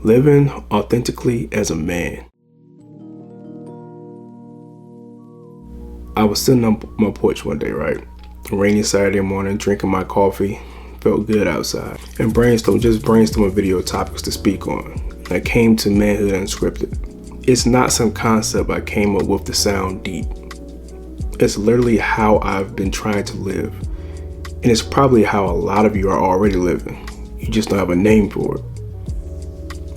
Living authentically as a man. I was sitting on my porch one day, right? A rainy Saturday morning, drinking my coffee. Felt good outside. And brainstorm a video topics to speak on. I came to Manhood Unscripted. It's not some concept I came up with to sound deep. It's literally how I've been trying to live. And it's probably how a lot of you are already living. You just don't have a name for it.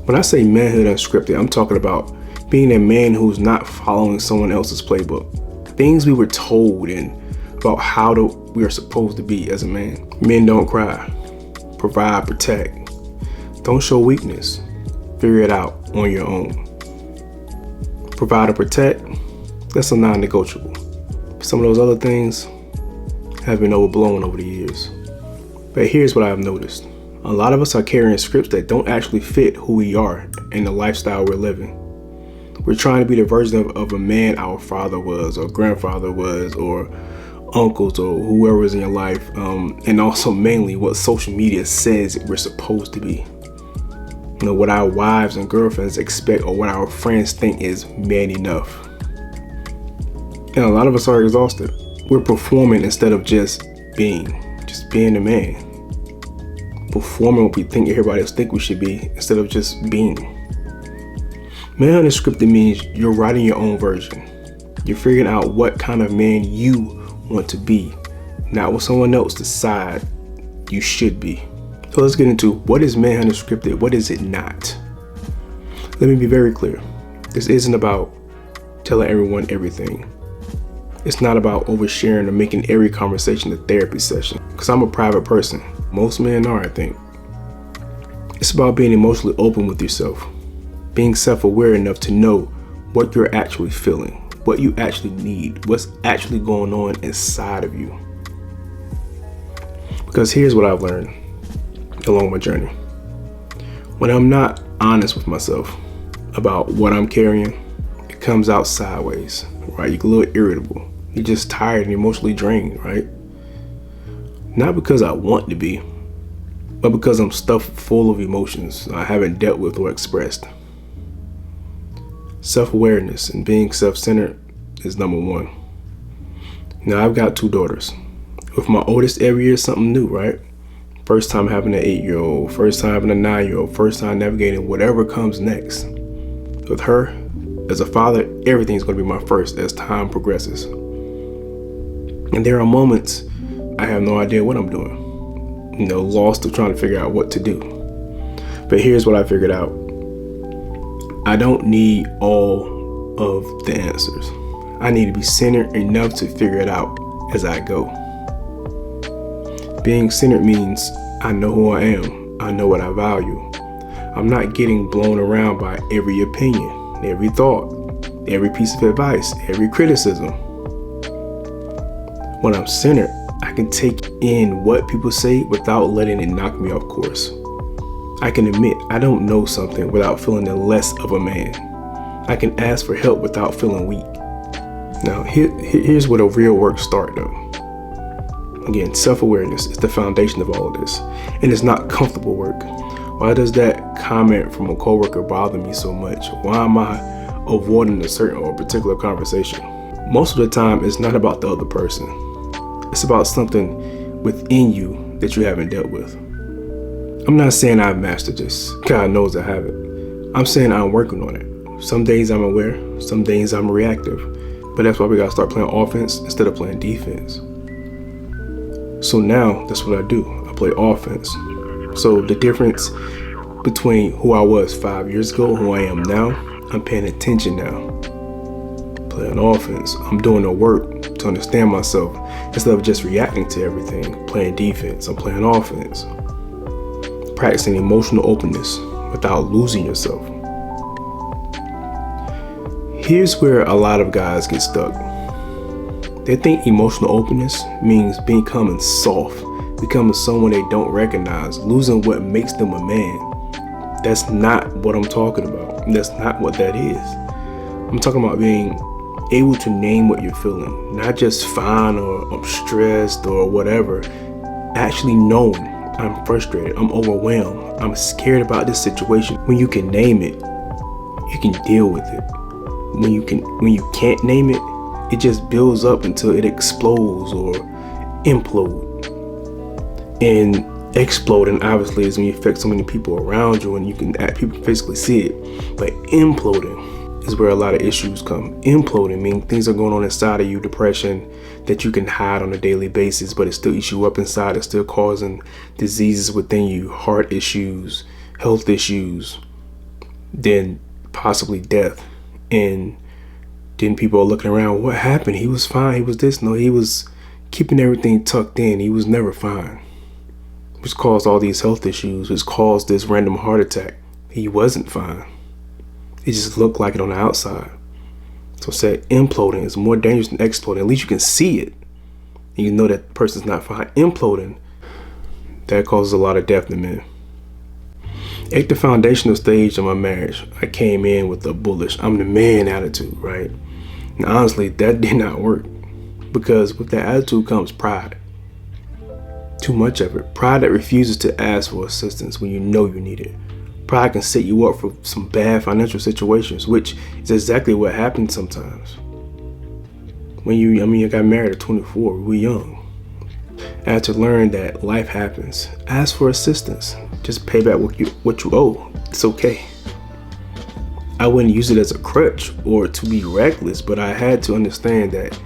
When I say Manhood Unscripted, I'm talking about being a man who's not following someone else's playbook. Things we were told and about how we are supposed to be as a man. Men don't cry. Provide, protect. Don't show weakness. Figure it out on your own. Provide and protect, that's a non-negotiable. Some of those other things have been overblown over the years. But here's what I've noticed. A lot of us are carrying scripts that don't actually fit who we are and the lifestyle we're living. We're trying to be the version of a man our father was, or grandfather was, or uncles, or whoever is in your life, and also mainly what social media says we're supposed to be. You know, what our wives and girlfriends expect, or what our friends think is man enough. And a lot of us are exhausted. We're performing instead of just being a man. Performing what we think everybody else think we should be instead of just being. Man Unscripted means you're writing your own version. You're figuring out what kind of man you want to be, not what someone else decide you should be. So let's get into what is Man Unscripted, what is it not? Let me be very clear. This isn't about telling everyone everything. It's not about oversharing or making every conversation a therapy session, because I'm a private person. Most men are, I think. It's about being emotionally open with yourself, being self-aware enough to know what you're actually feeling, what you actually need, what's actually going on inside of you. Because here's what I've learned along my journey. When I'm not honest with myself about what I'm carrying, it comes out sideways, right? You get a little irritable. You're just tired and emotionally drained, right? Not because I want to be, but because I'm stuffed full of emotions I haven't dealt with or expressed. Self-awareness and being self-centered is number one. Now, I've got 2 daughters. With my oldest, every year is something new, right? First time having an 8-year-old, first time having a 9-year-old, first time navigating whatever comes next. With her, as a father, everything's going to be my first as time progresses. And there are moments I have no idea what I'm doing. Lost of trying to figure out what to do. But here's what I figured out. I don't need all of the answers. I need to be centered enough to figure it out as I go. Being centered means I know who I am. I know what I value. I'm not getting blown around by every opinion, every thought, every piece of advice, every criticism. When I'm centered, I can take in what people say without letting it knock me off course. I can admit I don't know something without feeling less of a man. I can ask for help without feeling weak. Now, here's where the real work starts though. Again, self-awareness is the foundation of all of this, and it's not comfortable work. Why does that comment from a coworker bother me so much? Why am I avoiding a certain or particular conversation? Most of the time, it's not about the other person. It's about something within you that you haven't dealt with. I'm not saying I've mastered this. God knows I haven't. I'm saying I'm working on it. Some days I'm aware, some days I'm reactive. But that's why we gotta start playing offense instead of playing defense. So now, that's what I do. I play offense. So the difference between who I was 5 years ago and who I am now, I'm paying attention now. Playing offense. I'm doing the work to understand myself instead of just reacting to everything. Playing defense. I'm playing offense. Practicing emotional openness without losing yourself. Here's where a lot of guys get stuck. They think emotional openness means becoming soft, becoming someone they don't recognize, losing what makes them a man. That's not what I'm talking about. That's not what that is. I'm talking about being able to name what you're feeling, not just fine or I'm stressed or whatever. Actually knowing I'm frustrated, I'm overwhelmed, I'm scared about this situation. When you can name it, you can deal with it. When you can't name it, it just builds up until it explodes or implode. And exploding obviously is when you affect so many people around you and you can people physically see it. But imploding is where a lot of issues come. Imploding means things are going on inside of you, depression that you can hide on a daily basis, but it still eats you up inside. It's still causing diseases within you, heart issues, health issues, then possibly death. And then people are looking around, what happened? He was fine, he was this. No, he was keeping everything tucked in. He was never fine. Which caused all these health issues, which caused this random heart attack. He wasn't fine. It just looked like it on the outside. So I said imploding is more dangerous than exploding. At least you can see it. And you know that person's not fine. Imploding, that causes a lot of death in men. At the foundational stage of my marriage, I came in with a bullish, I'm the man attitude, right? And honestly, that did not work. Because with that attitude comes pride. Too much of it. Pride that refuses to ask for assistance when you know you need it. Pride can set you up for some bad financial situations, which is exactly what happens sometimes. I got married at 24, we were young. I had to learn that life happens. Ask for assistance. Just pay back what you owe. It's okay. I wouldn't use it as a crutch or to be reckless, but I had to understand that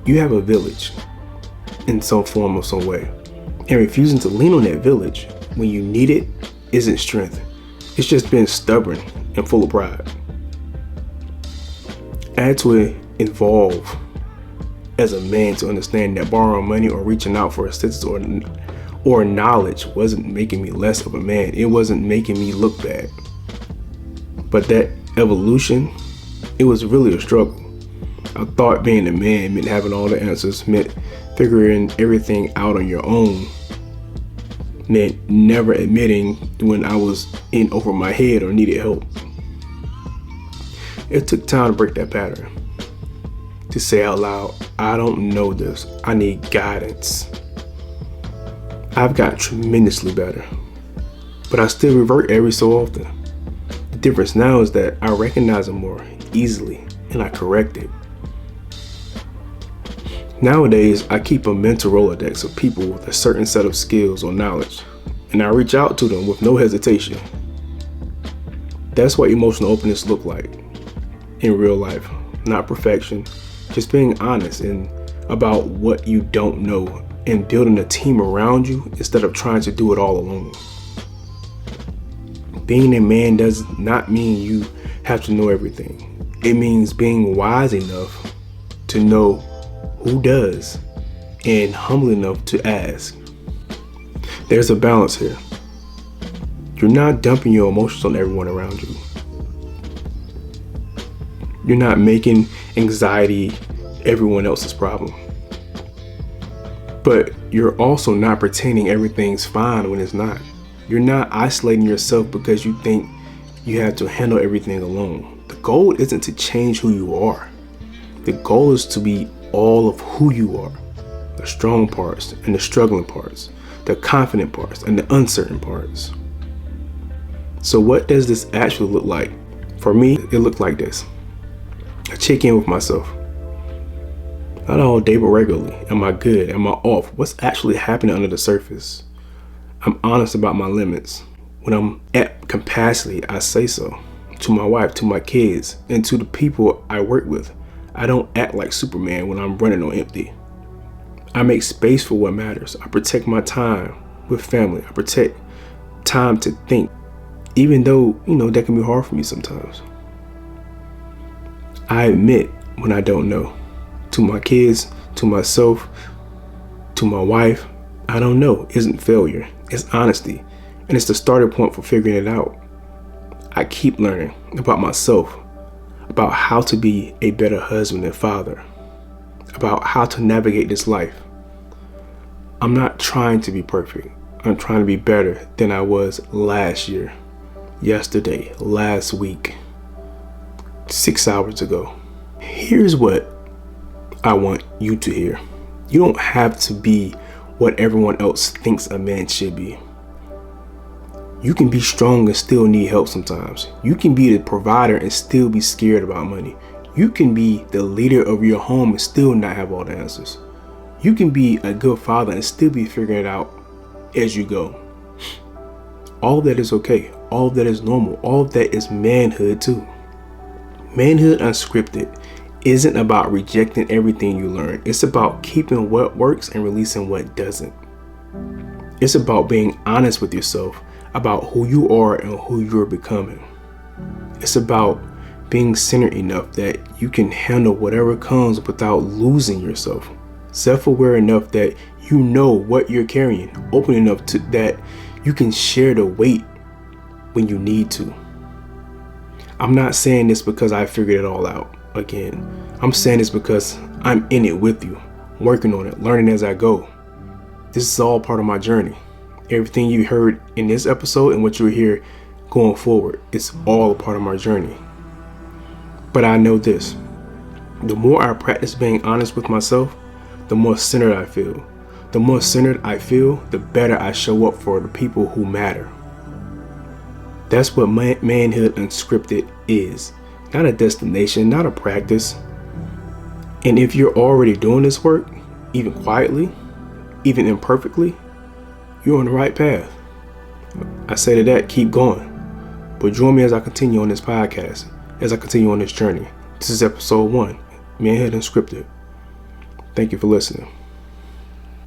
you have a village in some form or some way. And refusing to lean on that village when you need it isn't strength. It's just being stubborn and full of pride. I had to evolve as a man to understand that borrowing money or reaching out for assistance or knowledge wasn't making me less of a man. It wasn't making me look bad. But that evolution, it was really a struggle. I thought being a man meant having all the answers, meant figuring everything out on your own, meant never admitting when I was in over my head or needed help. It took time to break that pattern. To say out loud, I don't know this. I need guidance. I've gotten tremendously better, but I still revert every so often. The difference now is that I recognize it more easily and I correct it. Nowadays, I keep a mental Rolodex of people with a certain set of skills or knowledge, and I reach out to them with no hesitation. That's what emotional openness looks like in real life, not perfection, just being honest and about what you don't know and building a team around you instead of trying to do it all alone. Being a man does not mean you have to know everything. It means being wise enough to know who does and humble enough to ask. There's a balance here. You're not dumping your emotions on everyone around you. You're not making anxiety everyone else's problem. But you're also not pretending everything's fine when it's not. You're not isolating yourself because you think you have to handle everything alone. The goal isn't to change who you are. The goal is to be all of who you are. The strong parts and the struggling parts, the confident parts and the uncertain parts. So what does this actually look like? For me, it looked like this. I check in with myself. Not all day, but regularly. Am I good? Am I off? What's actually happening under the surface? I'm honest about my limits. When I'm at capacity, I say so. To my wife, to my kids, and to the people I work with. I don't act like Superman when I'm running on empty. I make space for what matters. I protect my time with family. I protect time to think, even though, that can be hard for me sometimes. I admit when I don't know. To my kids, to myself, to my wife, I don't know isn't failure. It's honesty. And it's the starting point for figuring it out. I keep learning about myself, about how to be a better husband and father, about how to navigate this life. I'm not trying to be perfect. I'm trying to be better than I was last year, yesterday, last week, 6 hours ago. Here's what I want you to hear. You don't have to be what everyone else thinks a man should be. You can be strong and still need help sometimes. You can be the provider and still be scared about money. You can be the leader of your home and still not have all the answers. You can be a good father and still be figuring it out as you go. All that is okay. All that is normal. All that is manhood too. Manhood Unscripted isn't about rejecting everything you learn. It's about keeping what works and releasing what doesn't. It's about being honest with yourself about who you are and who you're becoming. It's about being centered enough that you can handle whatever comes without losing yourself. Self-aware enough that you know what you're carrying. Open enough to that you can share the weight when you need to. I'm not saying this because I figured it all out. Again, I'm saying this because I'm in it with you, working on it, learning as I go. This is all part of my journey. Everything you heard in this episode and what you'll hear going forward, it's all a part of my journey. But I know this, the more I practice being honest with myself, the more centered I feel. The more centered I feel, the better I show up for the people who matter. That's what Manhood Unscripted is. Not a destination, not a practice. And if you're already doing this work, even quietly, even imperfectly, you're on the right path. I say to that, keep going. But join me as I continue on this podcast, as I continue on this journey. This is episode 1, Manhood Unscripted. Thank you for listening.